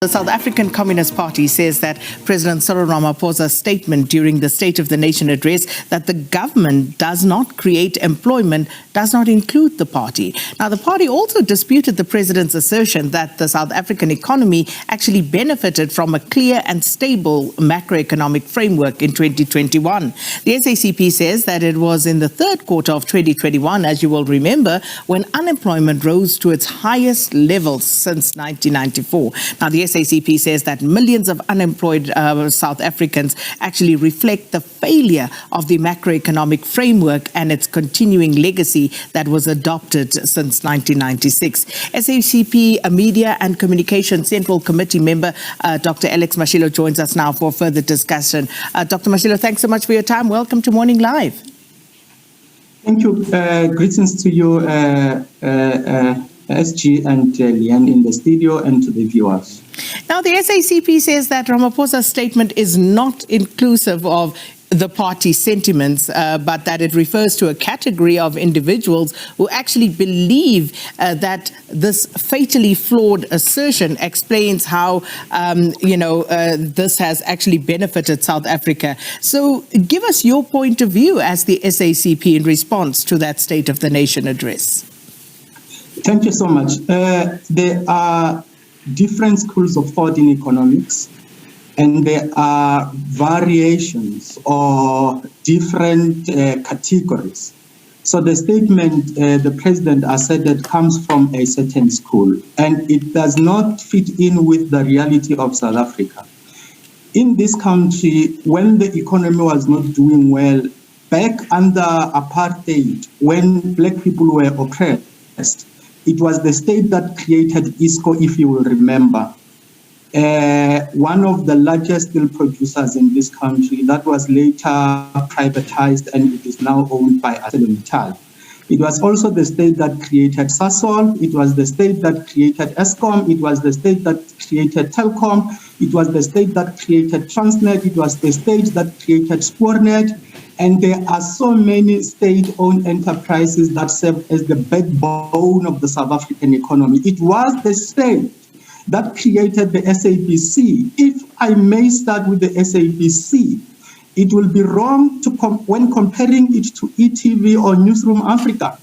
The South African Communist Party says that President Cyril Ramaphosa's statement during the State of the Nation address that the government does not create employment does not include the party. Now, the party also disputed the president's assertion that the South African economy actually benefited from a clear and stable macroeconomic framework in 2021. The SACP says that it was in the third quarter of 2021, as you will remember, when unemployment rose to its highest levels since 1994. Now, the SACP says that millions of unemployed South Africans actually reflect the failure of the macroeconomic framework and its continuing legacy that was adopted since 1996. SACP Media and Communication Central Committee member Dr. Alex Mashilo joins us now for further discussion. Dr. Mashilo, thanks so much for your time. Welcome to Morning Live. Thank you. Greetings to you, SG and Leanne in the studio, and to the viewers. Now, the SACP says that Ramaphosa's statement is not inclusive of the party's sentiments, but that it refers to a category of individuals who actually believe that this fatally flawed assertion explains how, this has actually benefited South Africa. So give us your point of view as the SACP in response to that State of the Nation address. Thank you so much. There are different schools of thought in economics, and there are variations or different categories. So the statement the president has said that comes from a certain school, and it does not fit in with the reality of South Africa. In this country, when the economy was not doing well, back under apartheid, when black people were oppressed, it was the state that created ISCO, if you will remember. One of the largest steel producers in this country that was later privatized, and it is now owned by ArcelorMittal. It was also the state that created Sasol. It was the state that created Eskom. It was the state that created Telkom. It was the state that created Transnet. It was the state that created Spoornet. And there are so many state-owned enterprises that serve as the backbone of the South African economy. It was the state that created the SABC. If I may start with the SABC, it will be wrong to when comparing it to ETV or Newsroom Africa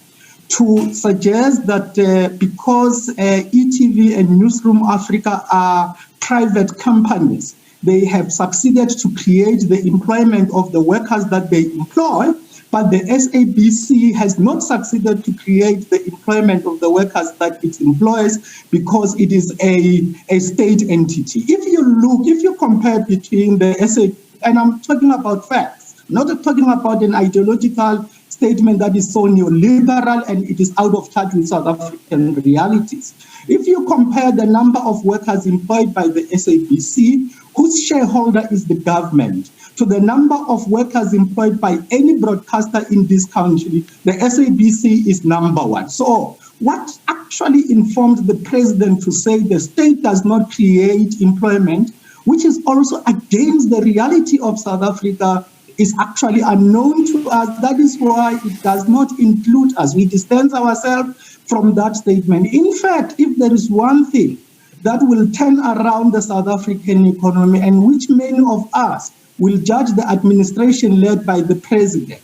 to suggest that because ETV and Newsroom Africa are private companies, they have succeeded to create the employment of the workers that they employ, but the SABC has not succeeded to create the employment of the workers that it employs because it is a state entity. If you compare between the SABC, and I'm talking about facts, not talking about an ideological statement that is so neoliberal and it is out of touch with South African realities. If you compare the number of workers employed by the SABC, whose shareholder is the government, to the number of workers employed by any broadcaster in this country, the SABC is number one. So what actually informed the president to say the state does not create employment, which is also against the reality of South Africa, is actually unknown to us. That is why it does not include us. We distance ourselves from that statement. In fact, if there is one thing that will turn around the South African economy and which many of us will judge the administration led by the president,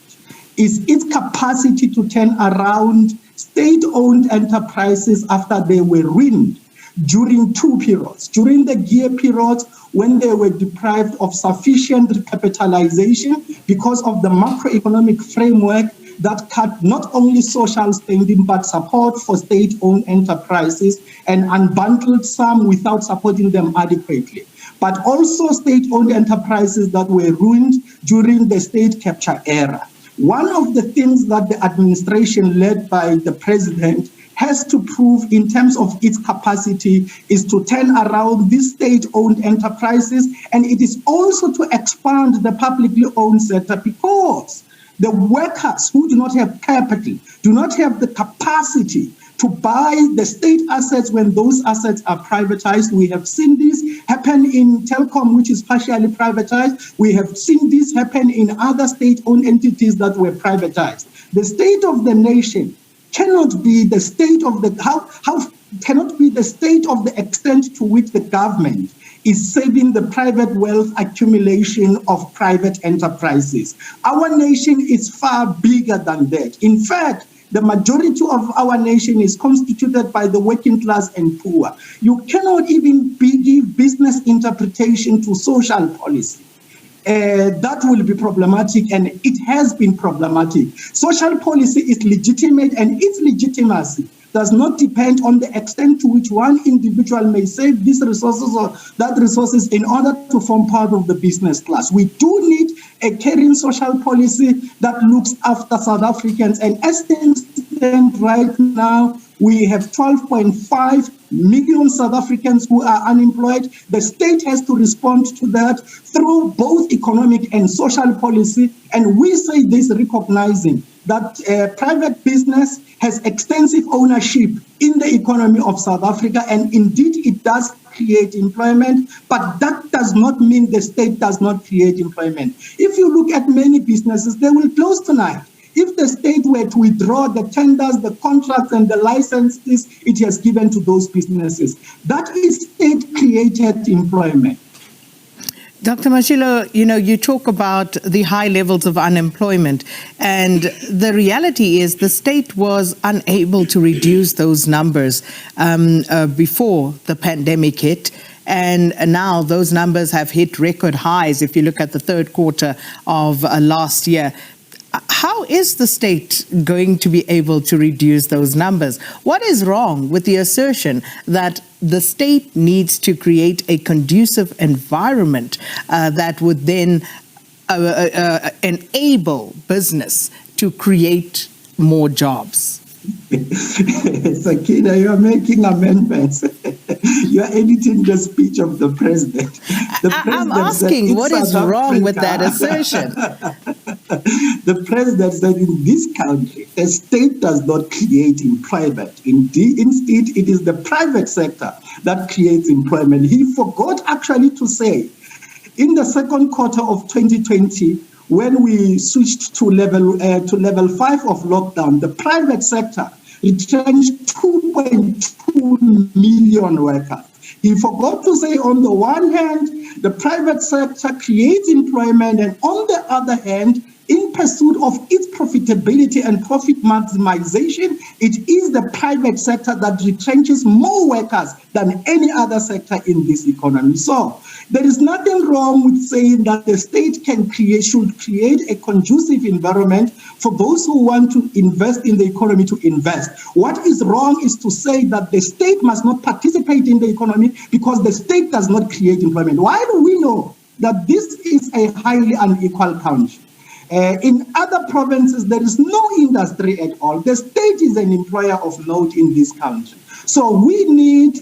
is its capacity to turn around state-owned enterprises after they were ruined during two periods. During the gear period, when they were deprived of sufficient recapitalization because of the macroeconomic framework that cut not only social spending but support for state-owned enterprises and unbundled some without supporting them adequately, but also state-owned enterprises that were ruined during the state capture era. One of the things that the administration led by the president has to prove in terms of its capacity is to turn around these state-owned enterprises, and it is also to expand the publicly owned sector, because the workers who do not have capital, do not have the capacity to buy the state assets when those assets are privatized. We have seen this happen in Telkom, which is partially privatized. We have seen this happen in other state-owned entities that were privatized. The state of the nation cannot be the state of the, how be the state of the extent to which the government is saving the private wealth accumulation of private enterprises. Our nation is far bigger than that. In fact, the majority of our nation is constituted by the working class and poor. You cannot even give business interpretation to social policy. That will be problematic, and it has been problematic. Social policy is legitimate, and its legitimacy does not depend on the extent to which one individual may save these resources or that resources in order to form part of the business class. We do need a caring social policy that looks after South Africans, and as things stand right now, we have 12.5 million South Africans who are unemployed. The state has to respond to that through both economic and social policy. And we say this recognizing that private business has extensive ownership in the economy of South Africa, and indeed it does create employment, but that does not mean the state does not create employment. If you look at many businesses, they will close tonight. If the state were to withdraw the tenders, the contracts, and the licenses it has given to those businesses, that is state-created employment. Dr. Mashilo, you talk about the high levels of unemployment, and the reality is the state was unable to reduce those numbers before the pandemic hit. And now those numbers have hit record highs if you look at the third quarter of last year. How is the state going to be able to reduce those numbers? What is wrong with the assertion that the state needs to create a conducive environment that would then enable business to create more jobs? Sakina, you are making amendments. You are editing the speech of the president. I'm asking, what is wrong with that assertion? The president said in this country, the state does not create employment. Indeed, instead, it is the private sector that creates employment. He forgot actually to say, in the second quarter of 2020, when we switched to level 5 of lockdown, the private sector retrenched 2.2 million workers. He forgot to say, on the one hand, the private sector creates employment, and on the other hand, in pursuit of its profitability and profit maximization, it is the private sector that retrenches more workers than any other sector in this economy. So there is nothing wrong with saying that the state should create a conducive environment for those who want to invest in the economy to invest. What is wrong is to say that the state must not participate in the economy because the state does not create employment. Why do we know that this is a highly unequal country? In other provinces, there is no industry at all. The state is an employer of note in this country. So we need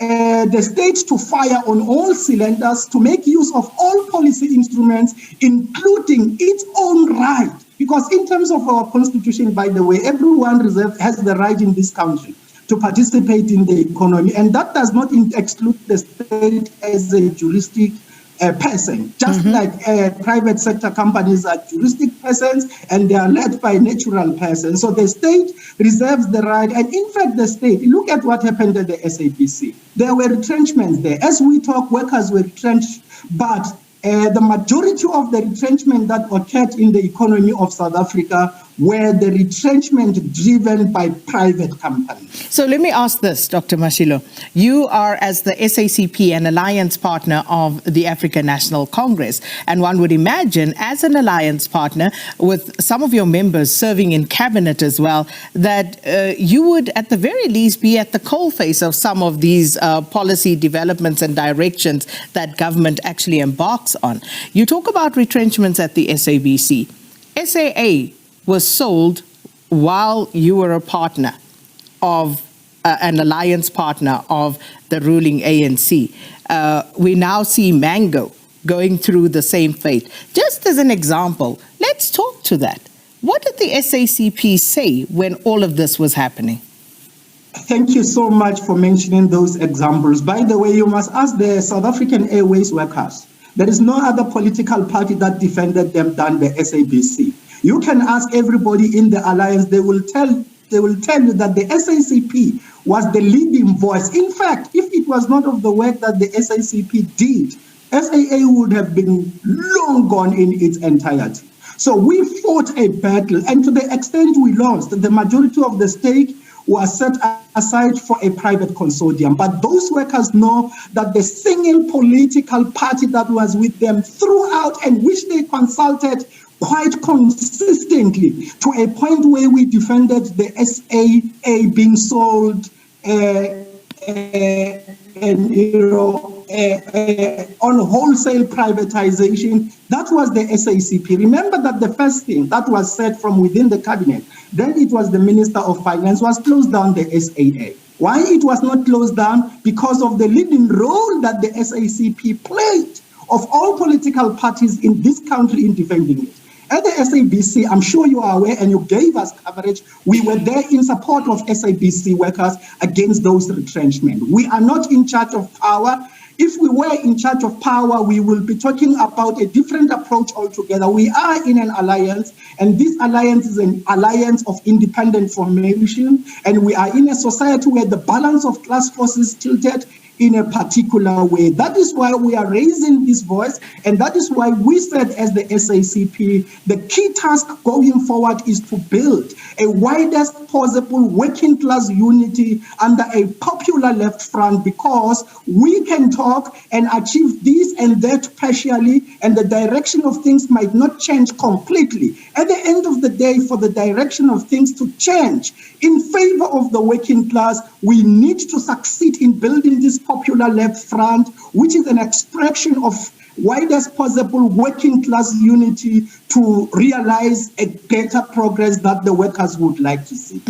the state to fire on all cylinders, to make use of all policy instruments, including its own right. Because in terms of our constitution, by the way, everyone has the right in this country to participate in the economy. And that does not exclude the state as a juristic person, just like private sector companies are juristic persons and they are led by natural persons. So the state reserves the right. And in fact, the state, look at what happened at the SAPC. There were retrenchments there. As we talk, workers were retrenched, but the majority of the retrenchment that occurred in the economy of South Africa were the retrenchment driven by private companies. So let me ask this, Dr. Mashilo. You are, as the SACP, an alliance partner of the African National Congress, and one would imagine, as an alliance partner with some of your members serving in cabinet as well, that you would at the very least be at the coalface of some of these policy developments and directions that government actually embarks on. You talk about retrenchments at the SABC. SAA was sold while you were a partner of an alliance partner of the ruling ANC. We now see Mango going through the same fate. Just as an example, let's talk to that. What did the SACP say when all of this was happening? Thank you so much for mentioning those examples. By the way, you must ask the South African Airways workers. There is no other political party that defended them than the SABC. You can ask everybody in the alliance, they will tell you that the SACP was the leading voice. In fact, if it was not of the work that the SACP did, SAA would have been long gone in its entirety. So we fought a battle, and to the extent we lost, the majority of the stake was set aside for a private consortium. But those workers know that the single political party that was with them throughout, and which they consulted quite consistently, to a point where we defended the SAA being sold on wholesale privatization, that was the SACP. Remember that the first thing that was said from within the cabinet, then it was the Minister of Finance, was close down the SAA. Why it was not closed down? Because of the leading role that the SACP played of all political parties in this country in defending it. At the SABC, I'm sure you are aware, and you gave us coverage, we were there in support of SABC workers against those retrenchment. We are not in charge of power. If we were in charge of power, we will be talking about a different approach altogether. We are in an alliance, and this alliance is an alliance of independent formation, and we are in a society where the balance of class forces tilted in a particular way. That is why we are raising this voice, and that is why we said as the SACP, the key task going forward is to build a widest possible working class unity under a popular left front, because we can talk and achieve this and that partially, and the direction of things might not change completely. At the end of the day, for the direction of things to change in favor of the working class, we need to succeed in building this popular left front, which is an expression of widest possible working class unity to realize a better progress that the workers would like to see.